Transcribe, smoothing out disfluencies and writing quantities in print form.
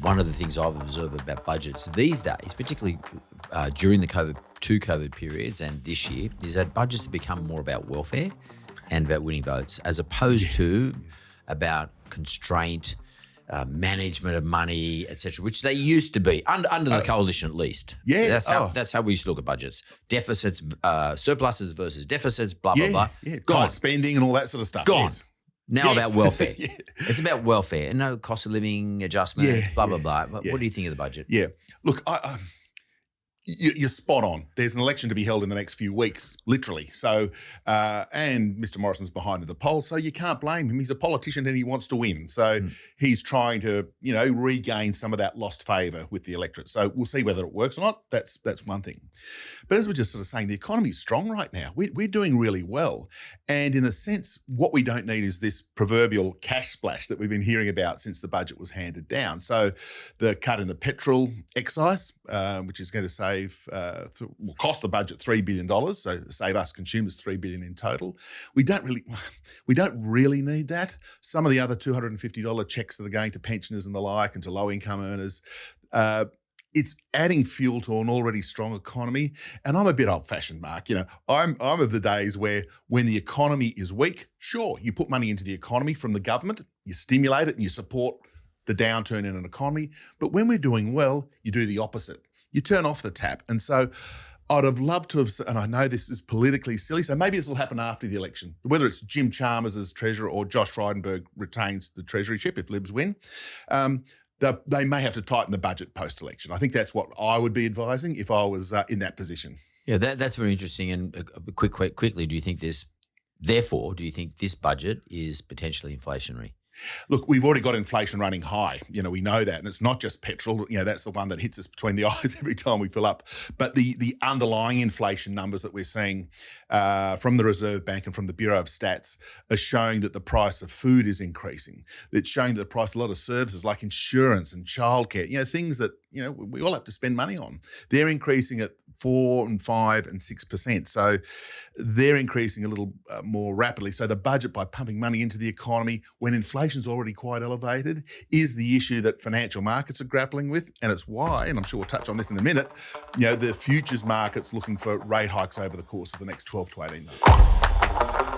one of the things I've observed about budgets these days, particularly during the COVID periods and this year, is that budgets have become more about welfare and about winning votes, as opposed to about constraint, management of money, etc., which they used to be under the coalition, at least. Yeah, that's how we used to look at budgets: deficits, surpluses versus deficits, blah blah blah. Yeah, Gone, spending and all that sort of stuff. gone. Yes. Now Yes. about welfare. Yeah. It's about welfare and no cost of living adjustment, blah blah blah. What do you think of the budget? Yeah. Look, you're spot on. There's an election to be held in the next few weeks, literally. So, and Mr. Morrison's behind in the polls, so you can't blame him. He's a politician and he wants to win. So he's trying to, regain some of that lost favour with the electorate. So we'll see whether it works or not. That's one thing. But as we're just sort of saying, the economy's strong right now. We're doing really well. And in a sense, what we don't need is this proverbial cash splash that we've been hearing about since the budget was handed down. So the cut in the petrol excise, which is going to will cost the budget $3 billion, so save us consumers $3 billion in total. We don't really need that. Some of the other $250 checks that are going to pensioners and the like, and to low income earners, it's adding fuel to an already strong economy. And I'm a bit old fashioned, Mark. I'm of the days where when the economy is weak, sure, you put money into the economy from the government, you stimulate it and you support the downturn in an economy. But when we're doing well, you do the opposite. You turn off the tap. And so I'd have loved to have, and I know this is politically silly, so maybe this will happen after the election, whether it's Jim Chalmers as Treasurer or Josh Frydenberg retains the Treasuryship if Libs win. They may have to tighten the budget post-election. I think that's what I would be advising if I was in that position. Yeah, that's very interesting. And quickly, do you think this budget is potentially inflationary? Look, we've already got inflation running high. We know that. And it's not just petrol. That's the one that hits us between the eyes every time we fill up. But the underlying inflation numbers that we're seeing from the Reserve Bank and from the Bureau of Stats are showing that the price of food is increasing. It's showing that the price of a lot of services like insurance and childcare, things that, we all have to spend money on. They're increasing at 4% and 5% and 6%. So they're increasing a little more rapidly. So the budget, by pumping money into the economy when inflation's already quite elevated, is the issue that financial markets are grappling with. And it's why, and I'm sure we'll touch on this in a minute, the futures market's looking for rate hikes over the course of the next 12 to 18 months.